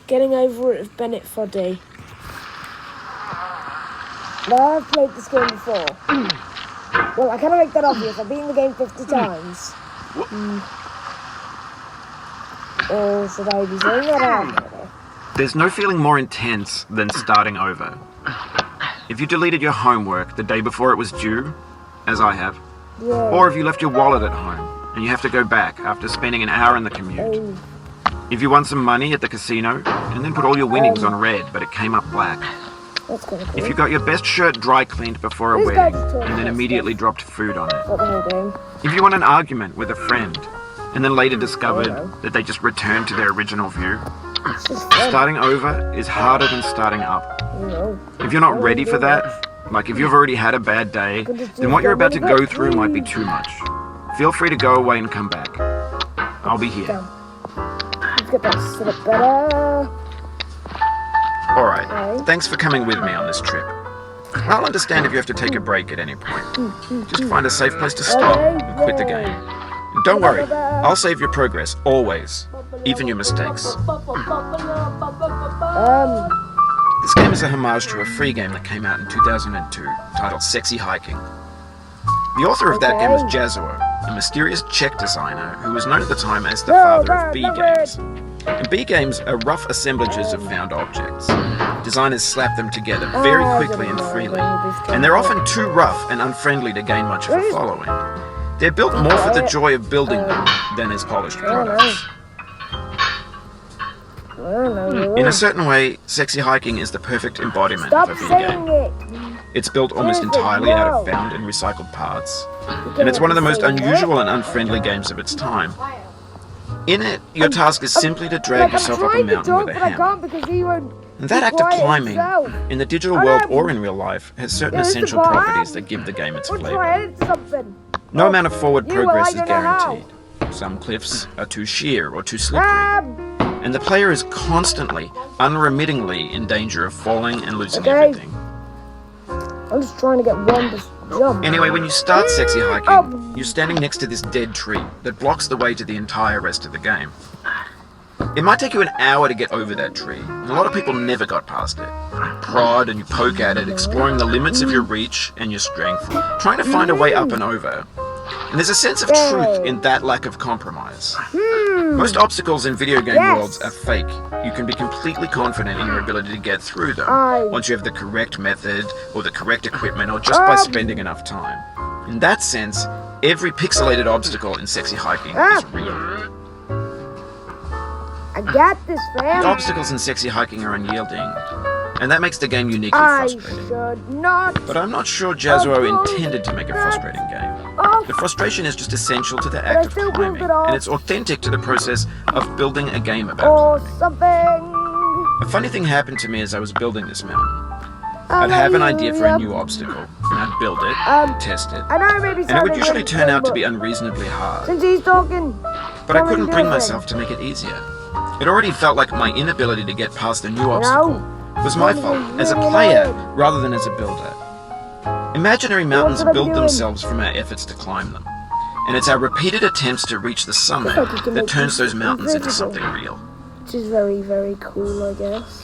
getting over it with Bennett Foddy. Now, I've played this game before. Well, I cannot make that obvious. I've beaten the game 50 times. Or should I be saying that out? There's no feeling more intense than starting over. If you deleted your homework the day before it was due, as I have, or if you left your wallet at home and you have to go back after spending an hour in the commute. If you won some money at the casino and then put all your winnings on red but it came up black. That's kind of cool. If you got your best shirt dry cleaned before a wedding and then immediately dropped food on it. Not the whole game. If you won an argument with a friend and then later discovered that they just returned to their original view. Starting over is harder than starting up. If you're not ready for that, like if you've already had a bad day, then what you're about to go through might be too much. Feel free to go away and come back. I'll be here. Let's get that set up better. Alright, thanks for coming with me on this trip. I'll understand if you have to take a break at any point. Just find a safe place to stop and quit the game. And don't worry, I'll save your progress, always. Even your mistakes. This game is a homage to a free game that came out in 2002, titled Sexy Hiking. The author of that game was Jazuo, a mysterious Czech designer who was known at the time as the father of B games. And B games are rough assemblages of found objects. Designers slap them together very quickly and freely, and they're often too rough and unfriendly to gain much of a following. They're built more for the joy of building them than as polished products. In a certain way, Sexy Hiking is the perfect embodiment of a V game. It's built almost entirely out of found and recycled parts, and it's one of the most unusual and unfriendly games of its time. In it, your task is simply to drag yourself up a mountain with a hammer. And that act of climbing, in the digital world or in real life, has certain essential properties that give the game its flavor. No amount of forward progress is guaranteed. Some cliffs are too sheer or too slippery. And the player is constantly, unremittingly in danger of falling and losing everything. I'm just trying to get one to jump. Anyway, when you start Sexy Hiking, you're standing next to this dead tree that blocks the way to the entire rest of the game. It might take you an hour to get over that tree, and a lot of people never got past it. You prod and you poke at it, exploring the limits of your reach and your strength, trying to find a way up and over. And there's a sense of truth in that lack of compromise. Most obstacles in video game worlds are fake. You can be completely confident in your ability to get through them once you have the correct method or the correct equipment or just by spending enough time. In that sense, every pixelated obstacle in Sexy Hiking is real. I got this, fam. The obstacles in Sexy Hiking are unyielding, and that makes the game uniquely frustrating. But I'm not sure Jazuo intended to make a frustrating game. The frustration is just essential to the act of climbing, and it's authentic to the process of building a game about climbing. A funny thing happened to me as I was building this mountain. I'd have an idea for a new obstacle, and I'd build it, test it, and it would usually turn out to be unreasonably hard. But I couldn't bring myself to make it easier. It already felt like my inability to get past the new obstacle was my fault as a player rather than as a builder. Imaginary mountains build themselves from our efforts to climb them, and it's our repeated attempts to reach the summit that turns those mountains into something real. Which is very, very cool, I guess.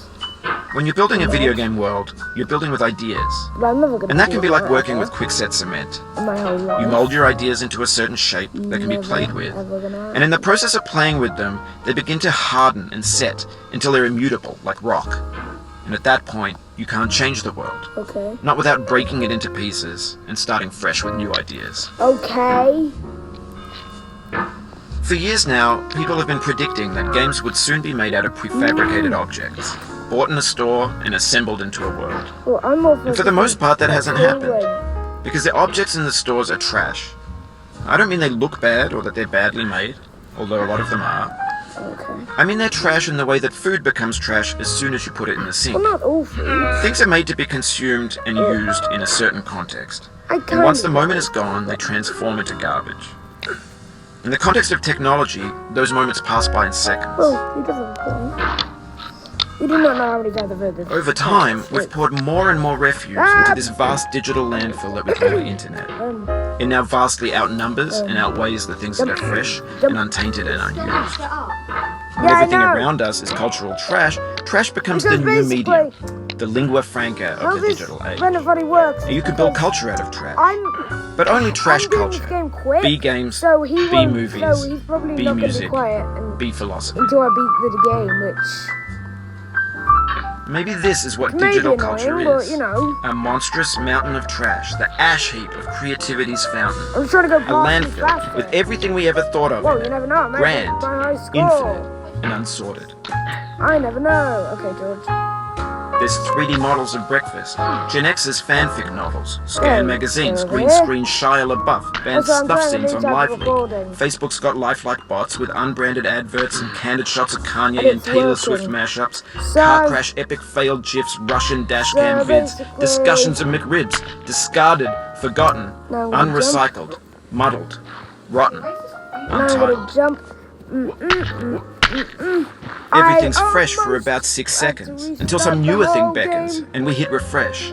When you're building a video game world, you're building with ideas, and that can be like working with quickset cement. You mold your ideas into a certain shape that can be played with, and in the process of playing with them, they begin to harden and set until they're immutable, like rock. And at that point, you can't change the world. Not without breaking it into pieces and starting fresh with new ideas. For years now, people have been predicting that games would soon be made out of prefabricated objects, bought in a store and assembled into a world. And for the most part, that hasn't happened, because the objects in the stores are trash. I don't mean they look bad or that they're badly made, although a lot of them are. I mean they're trash in the way that food becomes trash as soon as you put it in the sink. Well, not all food. Things are made to be consumed and used in a certain context. And once the moment is gone, they transform into garbage. In the context of technology, those moments pass by in seconds. You do not know how many times I've heard this. Over time, we've poured more and more refuse into this vast digital landfill that we call the internet. It now vastly outnumbers and outweighs the things that are fresh and untainted and unused. When everything around us is cultural trash, trash becomes the new medium, the lingua franca of the digital age. Bennett Foddy works. And you can build culture out of trash. But only trash culture. Be games, be movies, be music, be philosophy. Until I beat the game, which... Maybe this is what digital culture is. But, you know, a monstrous mountain of trash, the ash heap of creativity's fountain. I'm trying to go a landfill with everything we ever thought of. Well, you never know. Grand, infinite, and unsorted. I never know. Okay, George. There's 3D models of breakfast, Gen X's fanfic novels, Scan magazines, green screen Shia LaBeouf, banned stuff scenes on Live League. Facebook's got lifelike bots with unbranded adverts and candid shots of Kanye and Taylor Swift mashups, car crash epic failed GIFs, Russian dashcam vids, discussions of McRibs, discarded, forgotten, unrecycled, muddled, rotten, untitled. Everything's fresh for about 6 seconds, until some newer thing beckons, and we hit refresh.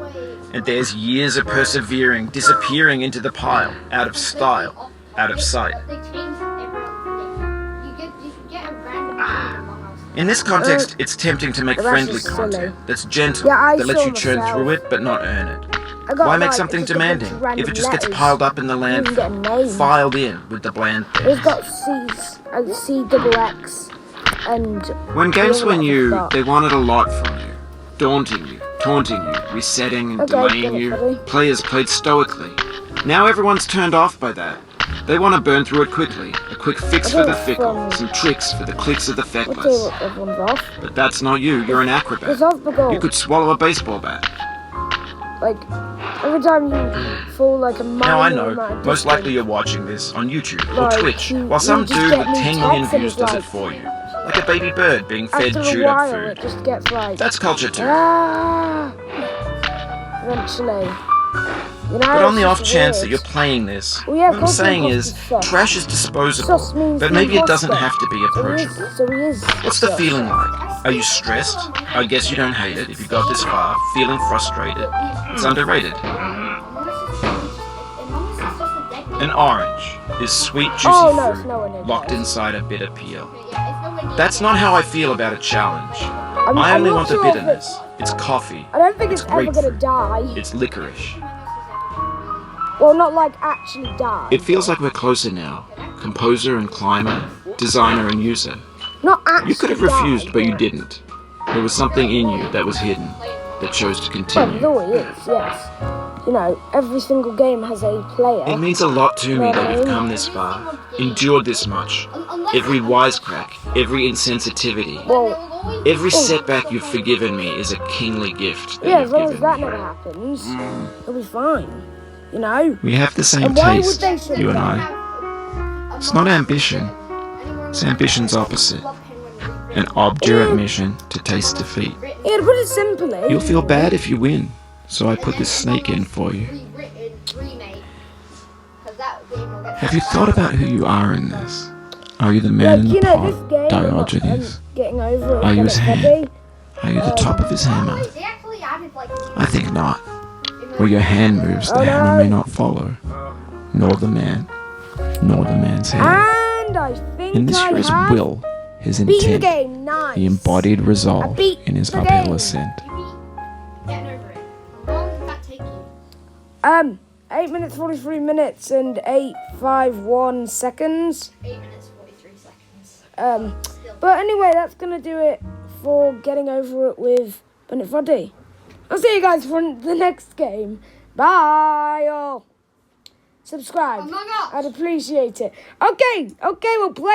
And there's years of persevering, disappearing into the pile, out of style, out of sight. In this context, it's tempting to make friendly content that's gentle, that lets you churn through it but not earn it. Why make something demanding if it just gets piled up in the landfill, filed in with the bland things? It's got C-double-X. And when games were new, they wanted a lot from you. Daunting you, taunting you, resetting and delaying you. Players played stoically. Now everyone's turned off by that. They want to burn through it quickly. A quick fix for the fickle, some tricks for the clicks of the feckless. But that's not you, you're an acrobat. You could swallow a baseball bat. Like, every time you fall like a mile. Now I know, most likely you're watching this on YouTube or Twitch, while some dude with 10 million views does it for you. Like a baby bird being fed chewed up food. That's culture too. Eventually. But on the off chance that you're playing this, what I'm saying is, trash is disposable, but maybe it doesn't have to be approachable. What's the feeling like? Are you stressed? I guess you don't hate it if you got this far. Feeling frustrated? It's underrated. An orange is sweet, juicy fruit, locked inside a bitter peel. That's not how I feel about a challenge. I only want the bitterness. It's coffee. I don't think it's ever gonna die. It's licorice. Well, not like actually die. It feels like we're closer now. Composer and climber, designer and user. Not actually. You could have refused, but you didn't. There was something in you that was hidden, that chose to continue. Well, there always is, yes. You know, every single game has a player. It means a lot to me that you've come this far, endured this much. Every wisecrack, every insensitivity, every setback you've forgiven me is a kingly gift. Yeah, as long as that never happens, it'll be fine. You know? We have the same taste, you and I. It's not ambition. It's ambition's opposite. An obdurate mission to taste defeat. Yeah, to put it simply. You'll feel bad if you win, so I put this snake in for you. Have you thought about who you are in this? Are you the man in the pot, Diogenes? Are you his hand? Are you the top of his hammer? I think not. Where your hand moves, the hammer may not follow, nor the man, nor the man's hand. And I think in this his will, his intent, the embodied resolve in his uphill ascent. 8 minutes 43 minutes and 8:51 seconds. 8 minutes 43 seconds. But anyway, that's gonna do it for getting over it with Bennett Foddy. I'll see you guys for the next game. Bye, all. Subscribe. I'd appreciate it. Okay, we'll play.